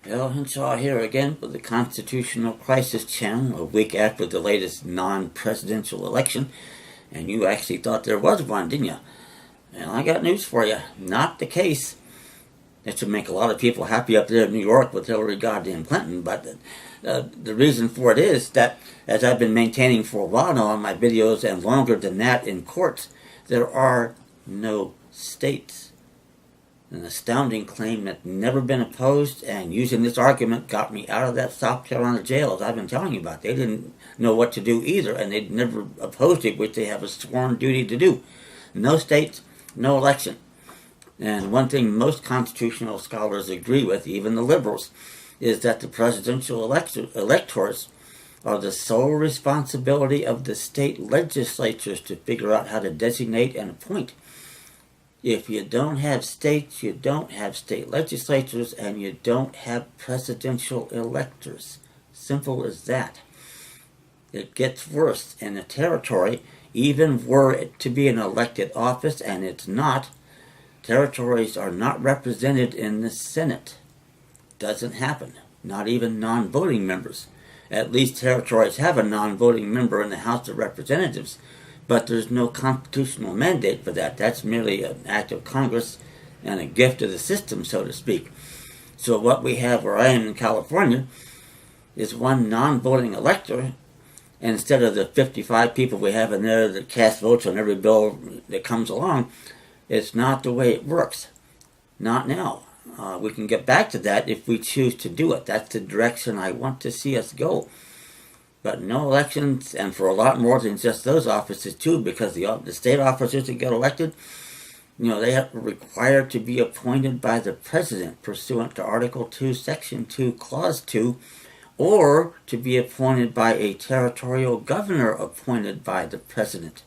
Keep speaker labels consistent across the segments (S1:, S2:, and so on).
S1: Bill Henshaw here again for the Constitutional Crisis Channel, a week after the latest non-presidential election. And you actually thought there was one, didn't you? Well, I got news for you. Not the case. That should make a lot of people happy up there in New York with Hillary goddamn Clinton, but the reason for it is that, as I've been maintaining for a while now on my videos and longer than that in courts, there are no states. An astounding claim that's never been opposed, and using this argument got me out of that South Carolina jail, as I've been telling you about. They didn't know what to do either, and they'd never opposed it, which they have a sworn duty to do. No states, no election. And one thing most constitutional scholars agree with, even the liberals, is that the presidential electors are the sole responsibility of the state legislatures to figure out how to designate and appoint. If you don't have states, you don't have state legislatures, and you don't have presidential electors. Simple as that. It gets worse in a territory, even were it to be an elected office, and it's not. Territories are not represented in the Senate. Doesn't happen. Not even non-voting members. At least territories have a non-voting member in the House of Representatives, but there's no constitutional mandate for that. That's merely an act of Congress and a gift of the system, so to speak. So what we have where I am in California is one non-voting elector, and instead of the 55 people we have in there that cast votes on every bill that comes along, it's not the way it works. Not now. We can get back to that if we choose to do it. That's the direction I want to see us go. But no elections, and for a lot more than just those offices too, because the state officers that get elected, they are required to be appointed by the president pursuant to Article 2, Section 2, Clause 2, or to be appointed by a territorial governor appointed by the president.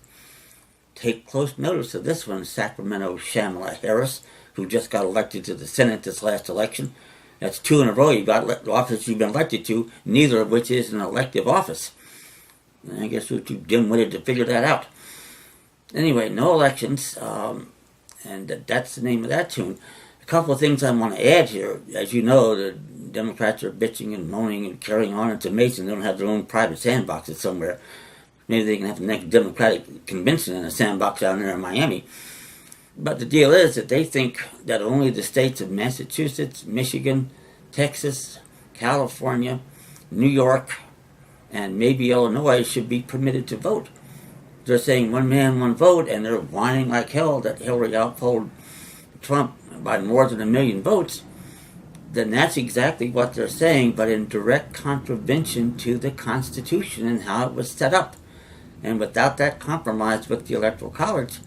S1: Take close notice of this one, Sacramento Shamala Harris, who just got elected to the Senate this last election. That's 2 in a row you've got office you've been elected to, neither of which is an elective office. And I guess we're too dim-witted to figure that out. Anyway, no elections, and that's the name of that tune. A couple of things I want to add here. As you know, the Democrats are bitching and moaning and carrying on. It's amazing they don't have their own private sandboxes somewhere. Maybe they can have the next Democratic convention in a sandbox down there in Miami. But the deal is that they think that only the states of Massachusetts, Michigan, Texas, California, New York, and maybe Illinois should be permitted to vote. They're saying one man, one vote, and they're whining like hell that Hillary outpolled Trump by more than 1 million votes. Then that's exactly what they're saying, but in direct contravention to the Constitution and how it was set up. And without that compromise with the Electoral College,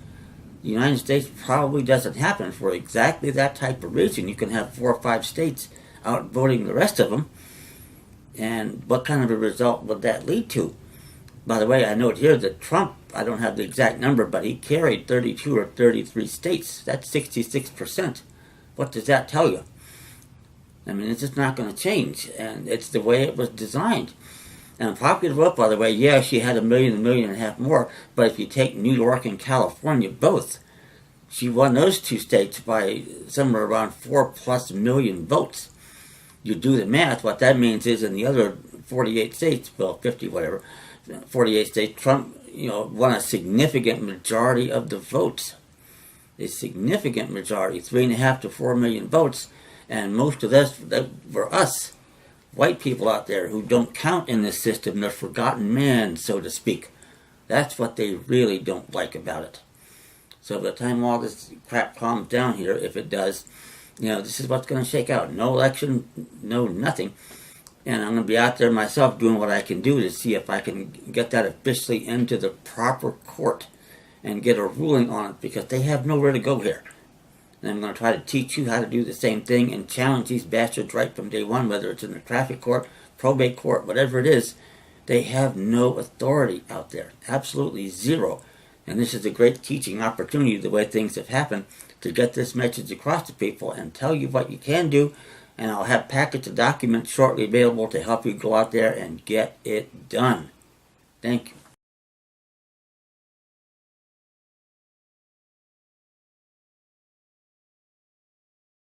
S1: the United States probably doesn't happen for exactly that type of reason. You can have 4 or 5 states outvoting the rest of them. And what kind of a result would that lead to? By the way, I note here that Trump, I don't have the exact number, but he carried 32 or 33 states. That's 66%. What does that tell you? I mean, it's just not going to change. And it's the way it was designed. And popular vote, by the way, yeah, she had 1 million, 1.5 million more, but if you take New York and California both, she won those 2 states by somewhere around 4+ million votes. You do the math, what that means is in the other 48 states, well, 50 whatever, 48 states, Trump, won a significant majority of the votes. A significant majority, 3.5 to 4 million votes, and most of this were us. White people out there who don't count in this system, the forgotten man, so to speak. That's what they really don't like about it. So by the time all this crap calms down here, if it does, this is what's going to shake out. No election, no nothing. And I'm going to be out there myself doing what I can do to see if I can get that officially into the proper court and get a ruling on it, because they have nowhere to go here. And I'm going to try to teach you how to do the same thing and challenge these bastards right from day one, whether it's in the traffic court, probate court, whatever it is. They have no authority out there. Absolutely zero. And this is a great teaching opportunity, the way things have happened, to get this message across to people and tell you what you can do. And I'll have packets of documents shortly available to help you go out there and get it done. Thank you.